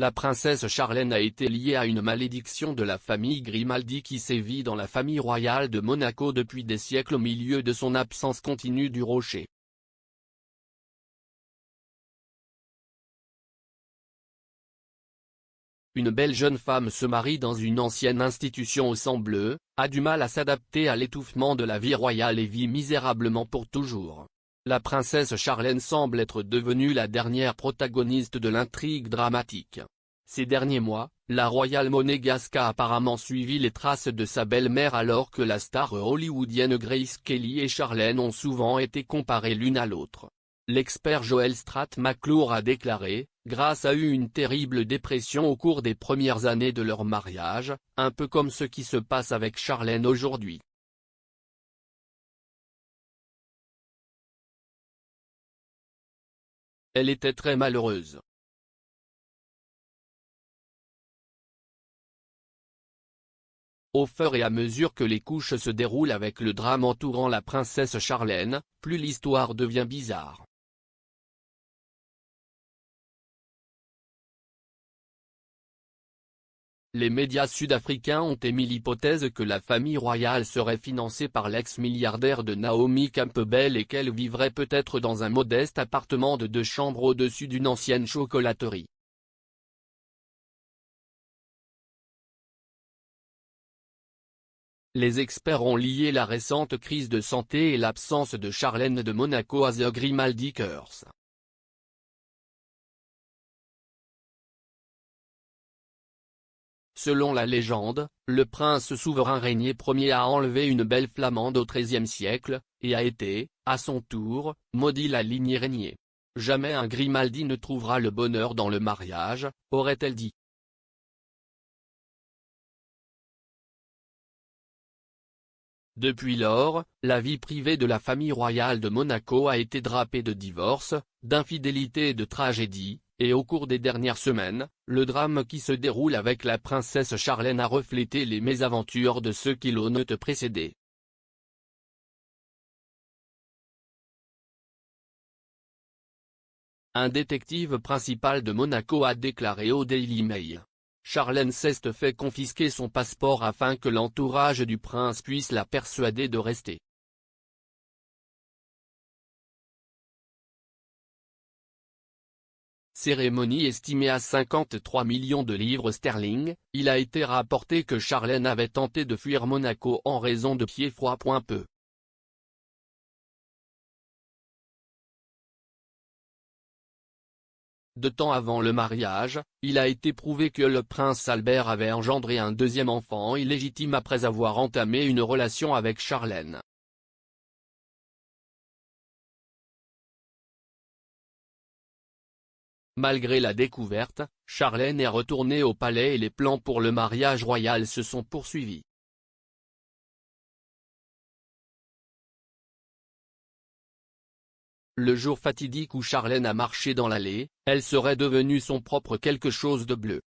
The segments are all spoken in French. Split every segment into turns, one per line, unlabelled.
La princesse Charlène a été liée à une malédiction de la famille Grimaldi qui sévit dans la famille royale de Monaco depuis des siècles au milieu de son absence continue du rocher. Une belle jeune femme se marie dans une ancienne institution au sang bleu, a du mal à s'adapter à l'étouffement de la vie royale et vit misérablement pour toujours. La princesse Charlène semble être devenue la dernière protagoniste de l'intrigue dramatique. Ces derniers mois, la royale monégasque a apparemment suivi les traces de sa belle-mère alors que la star hollywoodienne Grace Kelly et Charlène ont souvent été comparées l'une à l'autre. L'expert Joel Stratt-McClure a déclaré, Grace a eu une terrible dépression au cours des premières années de leur mariage, un peu comme ce qui se passe avec Charlène aujourd'hui. Elle était très malheureuse. Au fur et à mesure que les couches se déroulent avec le drame entourant la princesse Charlène, plus l'histoire devient bizarre. Les médias sud-africains ont émis l'hypothèse que la famille royale serait financée par l'ex-milliardaire de Naomi Campbell et qu'elle vivrait peut-être dans un modeste appartement de 2 chambres au-dessus d'une ancienne chocolaterie. Les experts ont lié la récente crise de santé et l'absence de Charlène de Monaco à The Grimaldi Curse. Selon la légende, le prince souverain régné premier a enlevé une belle flamande au XIIIe siècle, et a été, à son tour, maudit la lignée régnée. Jamais un Grimaldi ne trouvera le bonheur dans le mariage, aurait-elle dit. Depuis lors, la vie privée de la famille royale de Monaco a été drapée de divorces, d'infidélités et de tragédies, et au cours des dernières semaines, le drame qui se déroule avec la princesse Charlène a reflété les mésaventures de ceux qui l'ont précédée. Un détective principal de Monaco a déclaré au Daily Mail. Charlène s'est fait confisquer son passeport afin que l'entourage du prince puisse la persuader de rester. Cérémonie estimée à 53 millions de livres sterling, il a été rapporté que Charlène avait tenté de fuir Monaco en raison de pieds froids. Peu. De temps avant le mariage, il a été prouvé que le prince Albert avait engendré un deuxième enfant illégitime après avoir entamé une relation avec Charlène. Malgré la découverte, Charlène est retournée au palais et les plans pour le mariage royal se sont poursuivis. Le jour fatidique où Charlène a marché dans l'allée, elle serait devenue son propre quelque chose de bleu.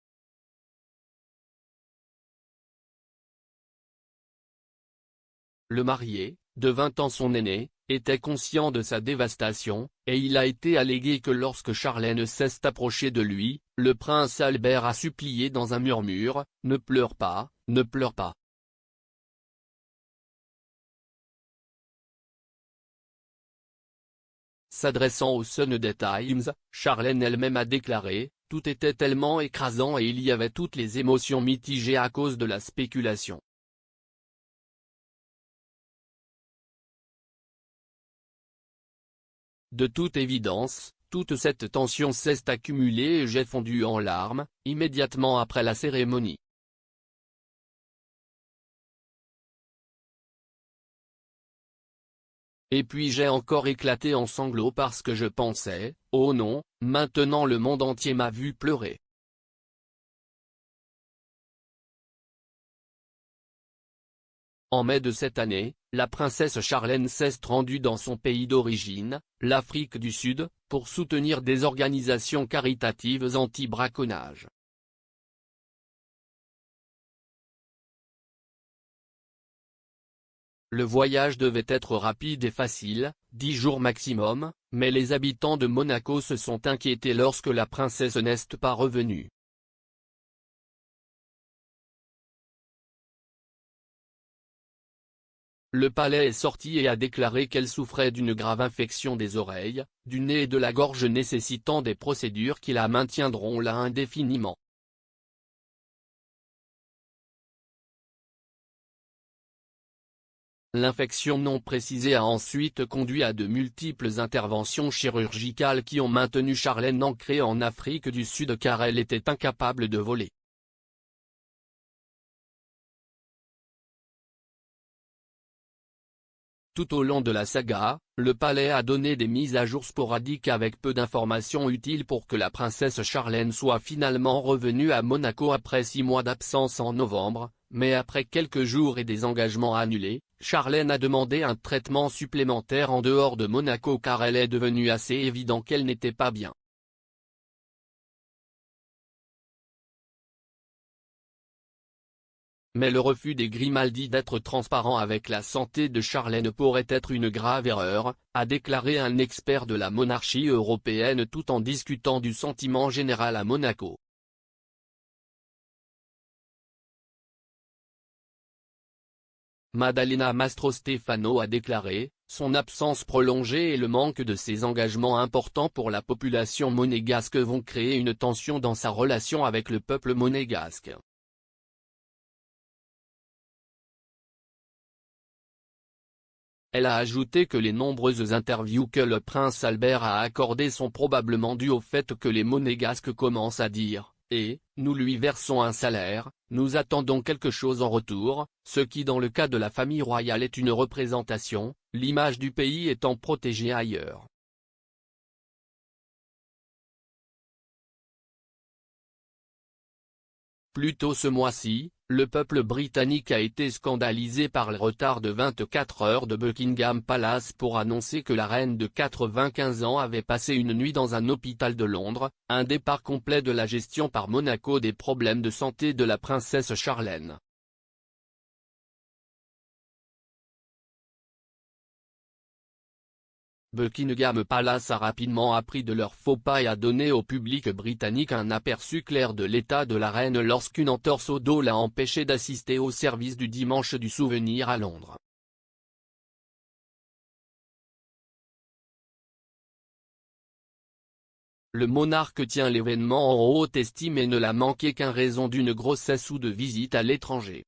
Le marié, de 20 ans son aîné, était conscient de sa dévastation, et il a été allégué que lorsque Charlène s'est approchée de lui, le prince Albert a supplié dans un murmure, « Ne pleure pas, ne pleure pas ». S'adressant au Sunday Times, Charlène elle-même a déclaré, « Tout était tellement écrasant et il y avait toutes les émotions mitigées à cause de la spéculation. De toute évidence, toute cette tension s'est accumulée et j'ai fondu en larmes, immédiatement après la cérémonie. Et puis j'ai encore éclaté en sanglots parce que je pensais, oh non, maintenant le monde entier m'a vu pleurer. » En mai de cette année, la princesse Charlène s'est rendue dans son pays d'origine, l'Afrique du Sud, pour soutenir des organisations caritatives anti-braconnage. Le voyage devait être rapide et facile, 10 jours maximum, mais les habitants de Monaco se sont inquiétés lorsque la princesse n'est pas revenue. le palais est sorti et a déclaré qu'elle souffrait d'une grave infection des oreilles, du nez et de la gorge nécessitant des procédures qui la maintiendront là indéfiniment. L'infection non précisée a ensuite conduit à de multiples interventions chirurgicales qui ont maintenu Charlène ancrée en Afrique du Sud car elle était incapable de voler. Tout au long de la saga, le palais a donné des mises à jour sporadiques avec peu d'informations utiles pour que la princesse Charlène soit finalement revenue à Monaco après 6 mois d'absence en novembre, mais après quelques jours et des engagements annulés, Charlène a demandé un traitement supplémentaire en dehors de Monaco car elle est devenue assez évident qu'elle n'était pas bien. Mais le refus des Grimaldi d'être transparent avec la santé de Charlène pourrait être une grave erreur, a déclaré un expert de la monarchie européenne tout en discutant du sentiment général à Monaco. Maddalena Mastrostefano a déclaré, son absence prolongée et le manque de ses engagements importants pour la population monégasque vont créer une tension dans sa relation avec le peuple monégasque. Elle a ajouté que les nombreuses interviews que le prince Albert a accordées sont probablement dues au fait que les monégasques commencent à dire « et, nous lui versons un salaire, nous attendons quelque chose en retour », ce qui dans le cas de la famille royale est une représentation, l'image du pays étant protégée ailleurs. Plus tôt ce mois-ci, le peuple britannique a été scandalisé par le retard de 24 heures de Buckingham Palace pour annoncer que la reine de 95 ans avait passé une nuit dans un hôpital de Londres, un départ complet de la gestion par Monaco des problèmes de santé de la princesse Charlène. Buckingham Palace a rapidement appris de leur faux pas et a donné au public britannique un aperçu clair de l'état de la reine lorsqu'une entorse au dos l'a empêché d'assister au service du dimanche du souvenir à Londres. Le monarque tient l'événement en haute estime et ne l'a manqué qu'en raison d'une grossesse ou de visite à l'étranger.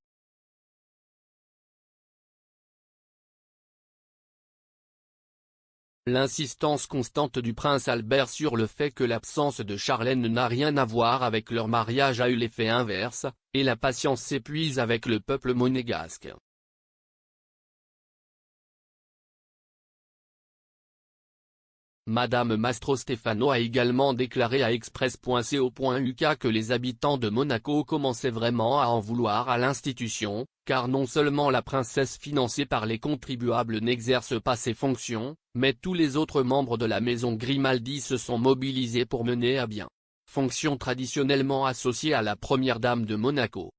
L'insistance constante du prince Albert sur le fait que l'absence de Charlène n'a rien à voir avec leur mariage a eu l'effet inverse, et la patience s'épuise avec le peuple monégasque. Madame Mastrostefano a également déclaré à Express.co.uk que les habitants de Monaco commençaient vraiment à en vouloir à l'institution, car non seulement la princesse financée par les contribuables n'exerce pas ses fonctions, mais tous les autres membres de la maison Grimaldi se sont mobilisés pour mener à bien. Fonction traditionnellement associée à la première dame de Monaco.